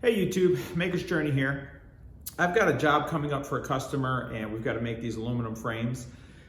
Hey YouTube, Maker's Journey here. I've got a job coming up for a customer and we've got to make these aluminum frames.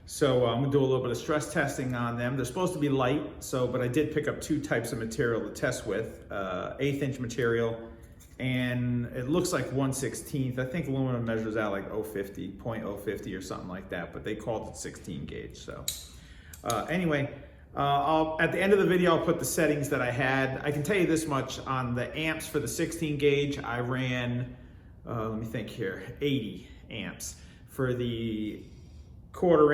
So I'm gonna do a little bit of stress testing on them. They're supposed to be light, but I did pick up two types of material to test with. 1/8 inch material, and it looks like 1/16. I think aluminum measures out like 0.050 or something like that, but they called it 16 gauge. So anyway, at the end of the video, I'll put the settings that I had. I can tell you this much: on the amps for the 16 gauge, I ran, let me think here, 80 amps. For the for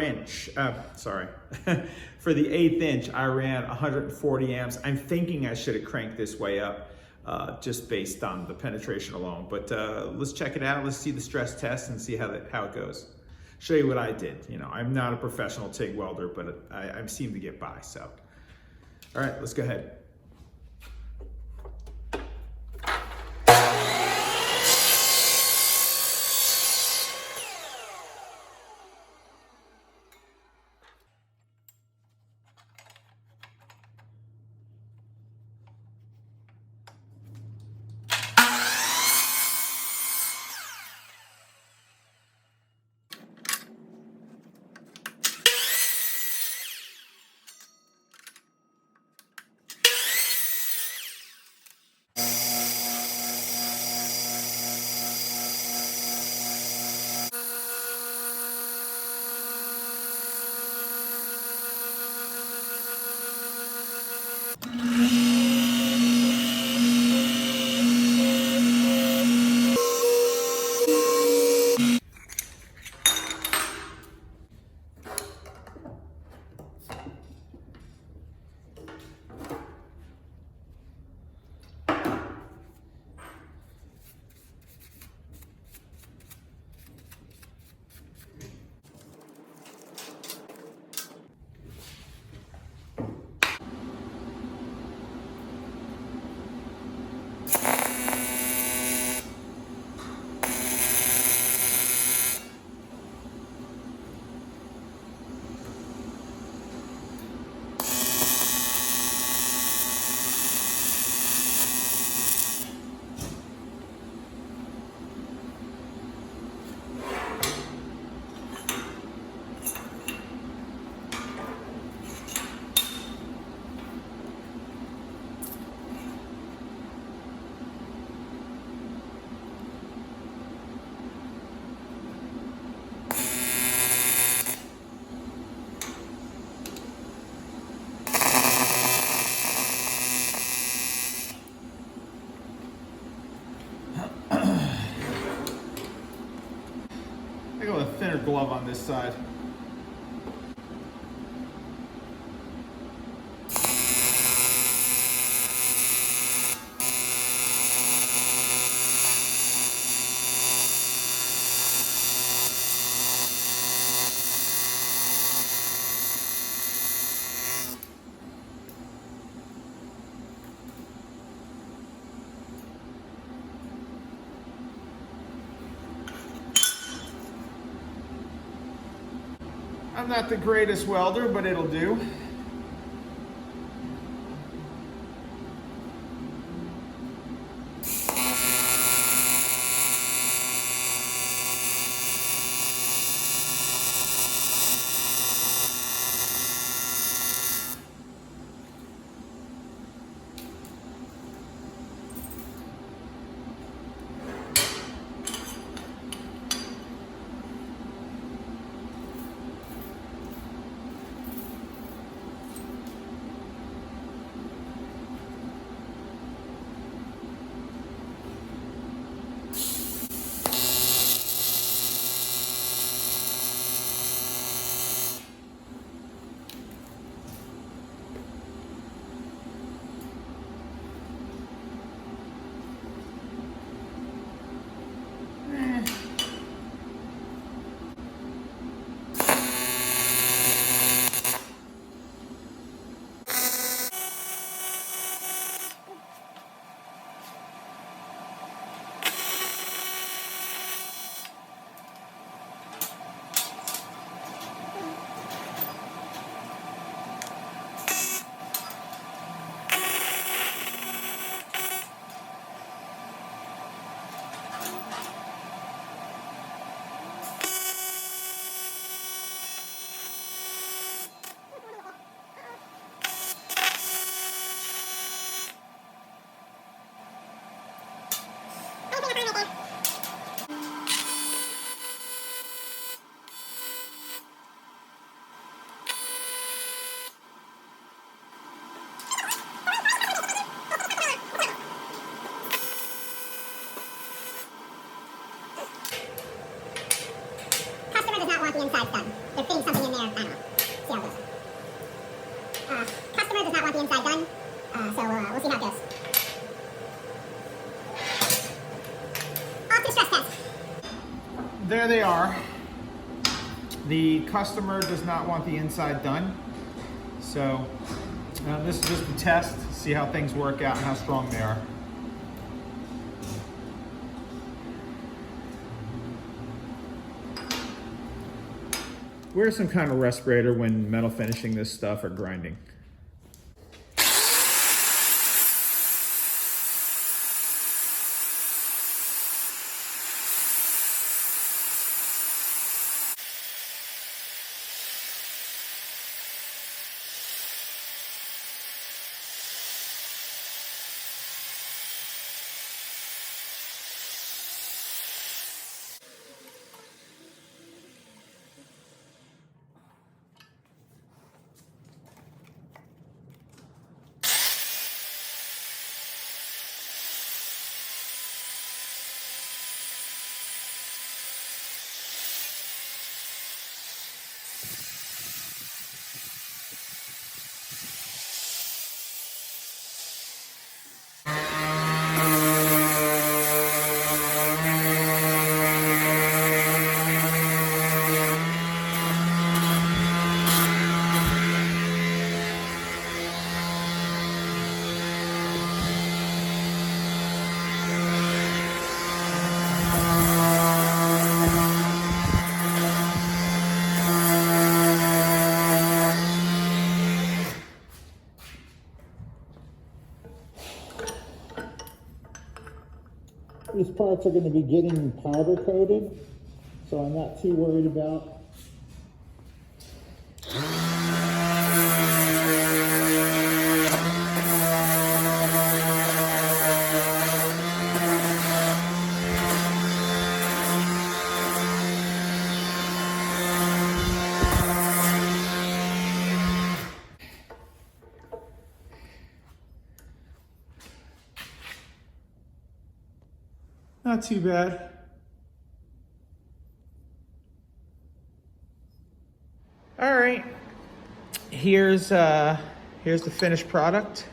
the 1/8 inch, I ran 140 amps. I'm thinking I should have cranked this way up just based on the penetration alone. But let's check it out. Let's see the stress test and see how it goes. Show you what I did. You know, I'm not a professional TIG welder, but I seem to get by. So, all right, let's go ahead. I go with a thinner glove on this side. I'm not the greatest welder, but it'll do. the inside's done. They're fitting something in there. I don't know. See how it goes. Customer does not want the inside done, so we'll see how it goes. Off to the stress test. There they are. The customer does not want the inside done. So this is just a test, see how things work out and how strong they are. Wear some kind of respirator when metal finishing this stuff or grinding. These parts are going to be getting powder coated, so I'm not too worried about. Not too bad. All right, here's the finished product.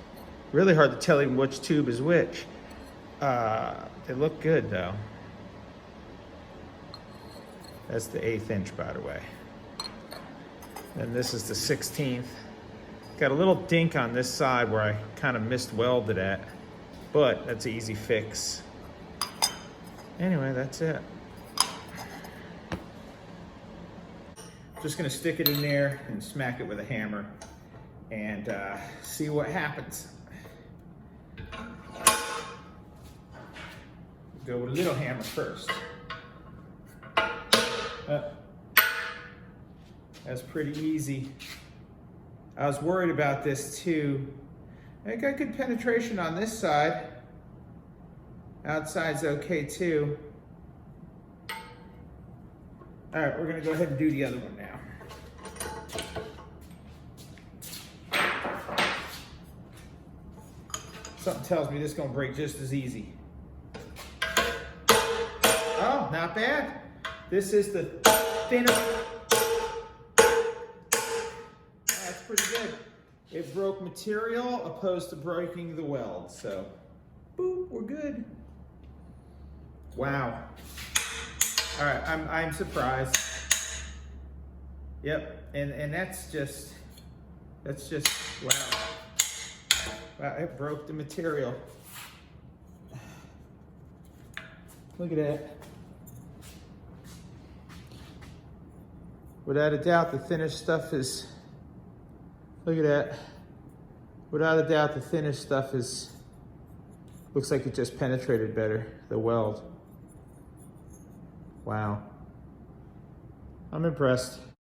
Really hard to tell even which tube is which. They look good though. That's the 1/8 inch, by the way. And this is the 16th. Got a little dink on this side where I kind of missed welded at, but that's an easy fix. Anyway, that's it. Just gonna stick it in there and smack it with a hammer and see what happens. Go with a little hammer first. That's pretty easy. I was worried about this too. I got good penetration on this side. Outside's okay too. All right, we're gonna go ahead and do the other one now. Something tells me this is gonna break just as easy. Oh, not bad. This is the thinner. That's pretty good. It broke material opposed to breaking the weld, so boop, we're good. Wow. All right, I'm surprised. Yep, and that's just wow. Wow, it broke the material. Look at that. Without a doubt, the thinnest stuff is, look at that. Without a doubt, the thinnest stuff is, looks like it just penetrated better, the weld. Wow. I'm impressed.